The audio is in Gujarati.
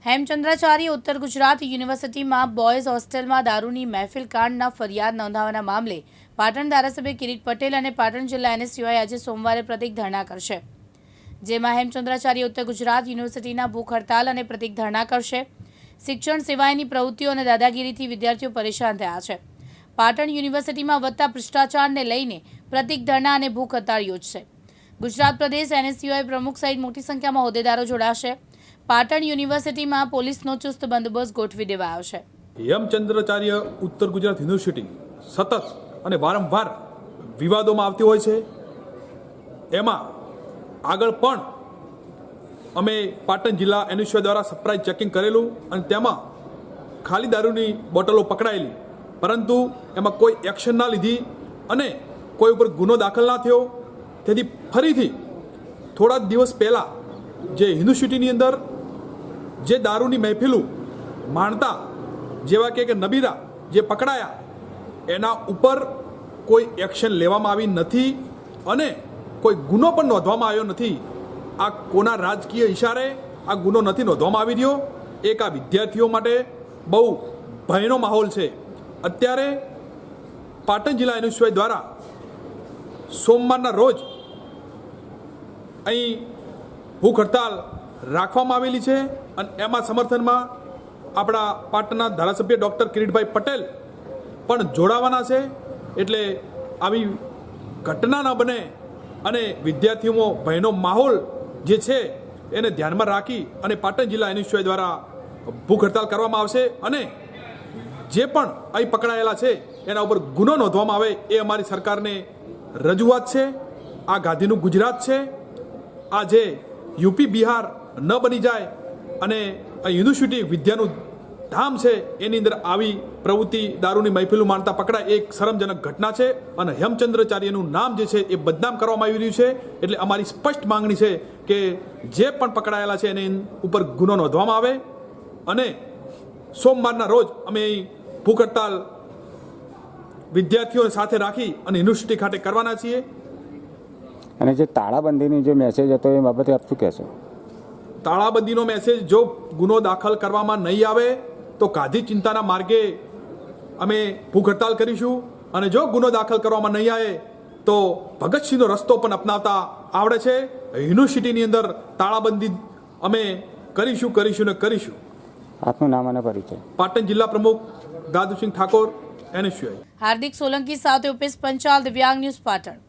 હેમચંદ્રાચાર્ય ઉત્તર ગુજરાત યુનિવર્સિટીમાં બોયઝ હોસ્ટેલમાં દારૂની મહેફિલ કાંડના ફરિયાદ નોંધાવાના મામલે પાટણ ધારાસભ્ય કિરીટ પટેલ અને પાટણ જિલ્લા એનએસયુઆઈ આજે સોમવારે પ્રતિક ધરણા કરશે, જેમાં હેમચંદ્રાચાર્ય ઉત્તર ગુજરાત યુનિવર્સિટીના ભૂખ હડતાલ અને પ્રતિક ધરણા કરશે। શિક્ષણ સિવાયની પ્રવૃત્તિઓ અને દાદાગીરીથી વિદ્યાર્થીઓ પરેશાન થયા છે। પાટણ યુનિવર્સિટીમાં વધતા ભ્રષ્ટાચારને લઈને પ્રતિક ધરણા અને ભૂખ હડતાળ યોજશે। ગુજરાત પ્રદેશ એનએસયુઆઈ પ્રમુખ સહિત મોટી સંખ્યામાં હોદ્દેદારો જોડાશે। પાટણ યુનિવર્સિટીમાં પોલીસનો ચુસ્ત બંદોબસ્ત ગોઠવી દેવાયો છે। હેમચંદ્રાચાર્ય ઉત્તર ગુજરાત યુનિવર્સિટી સતત અને વારંવાર વિવાદોમાં આવતી હોય છે। એમાં આગળ પણ અમે પાટણ જિલ્લા એનએસયુઆઈ દ્વારા સરપ્રાઇઝ ચેકિંગ કરેલું અને તેમાં ખાલી દારૂની બોટલો પકડાયેલી, પરંતુ એમાં કોઈ એક્શન ના લીધી અને કોઈ ઉપર ગુનો દાખલ ના થયો। તેથી ફરીથી થોડા દિવસ પહેલાં જે યુનિવર્સિટીની અંદર જે દારૂની મહેફિલું માણતા જેવા કે નબીરા જે પકડાયા, એના ઉપર કોઈ એક્શન લેવામાં આવી નથી અને કોઈ ગુનો પણ નોંધવામાં આવ્યો નથી। આ કોના રાજકીય ઇશારે આ ગુનો નથી નોંધવામાં આવી રહ્યો? એક આ વિદ્યાર્થીઓ માટે બહુ ભયનો માહોલ છે। અત્યારે પાટણ જિલ્લા એનએસયુઆઈ દ્વારા સોમવારના રોજ અહીં ભૂખ હડતાલ રાખવામાં આવેલી છે અને એમાં સમર્થનમાં આપણા પાટણના ધારાસભ્ય ડૉક્ટર કિરીટભાઈ પટેલ પણ જોડાવાના છે। એટલે આવી ઘટના ન બને અને વિદ્યાર્થીઓમાં ભયનો માહોલ જે છે એને ધ્યાનમાં રાખી અને પાટણ જિલ્લા એનએસયુઆઈ દ્વારા ભૂખ હડતાલ કરવામાં આવશે અને જે પણ અહીં પકડાયેલા છે એના ઉપર ગુનો નોંધવામાં આવે એ અમારી સરકારને રજૂઆત છે। આ ગાંધીનું ગુજરાત છે। આ જે યુપી બિહાર ન બની જાય અને આ યુનિવર્સિટી વિદ્યાનું ધામ છે એની અંદર આવી પ્રવૃત્તિ દારૂની મહેફિલો માણતા પકડાય એક શરમજનક ઘટના છે અને હેમચંદ્રાચાર્યનું નામ જે છે એ બદનામ કરવામાં આવી રહ્યું છે। એટલે અમારી સ્પષ્ટ માંગણી છે કે જે પણ પકડાયેલા છે એની ઉપર ગુનો નોંધવામાં આવે અને સોમવારના રોજ અમે અહીં ભૂખ હડતાલ વિદ્યાર્થીઓને સાથે રાખી અને યુનિવર્સિટી ખાતે કરવાના છીએ। અને જે તાળાબંધીની જે મેસેજ હતો એ બાબતે આપ શું કહેશો? તાળાબંધીનો મેસેજ જો ગુનો દાખલ કરવામાં નહીં આવે તો ગાંધી ચિંતાના માર્ગે અમે ભૂખ હડતાલ કરીશું અને જો ગુનો દાખલ કરવામાં નહીં આવે તો ભગતસિંહનો રસ્તો પણ અપનાવતા આવડે છે। યુનિવર્સિટીની અંદર તાળાબંધી અમે કરીશું ને કરીશું। આપનું નામ અને પરિચય? પાટણ જિલ્લા પ્રમુખ દાદુસિંહ ઠાકોર, એનએસયુઆઈ। હાર્દિક સોલંકી સાથે ઉપેશ પંચાલ, દિવ્યાંગ ન્યૂઝ, પાટણ।